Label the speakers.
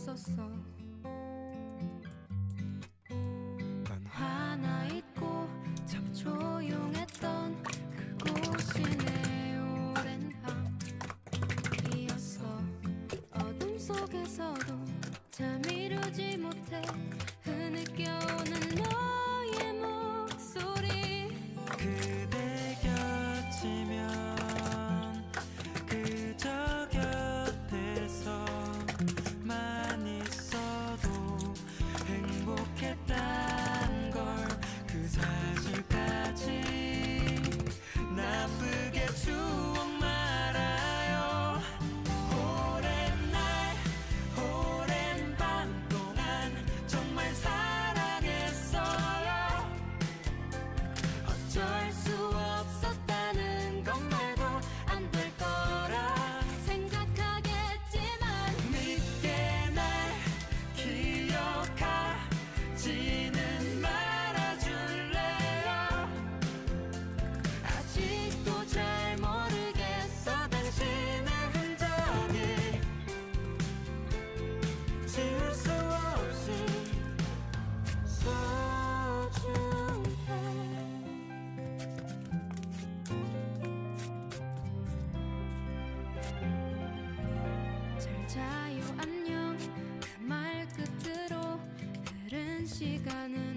Speaker 1: 없었어. 넌 하나 있고 참 조용했던 그곳이 내 오랜 밤이었어. 어둠 속에서도 잠 이루지 못해 흐느껴오는 너의 목소리.
Speaker 2: 그대 곁이면 그저 곁에서만 있어도 행복했단 걸, 그 사실까지 나쁘게 추억 말아요. 오랜 날 오랜 밤 동안 정말 사랑했어요.
Speaker 1: 어쩔 수 없었다는 것 말고 안 될 거라 생각하겠지만
Speaker 2: 믿게 날 기억하지는 말아줄래요.
Speaker 1: 아직도 잘 모르겠어 당신의 흔적이
Speaker 2: 지울 수 없이
Speaker 1: 소중해. 잘 자요 안녕 그 말 끝으로 흐른 시간은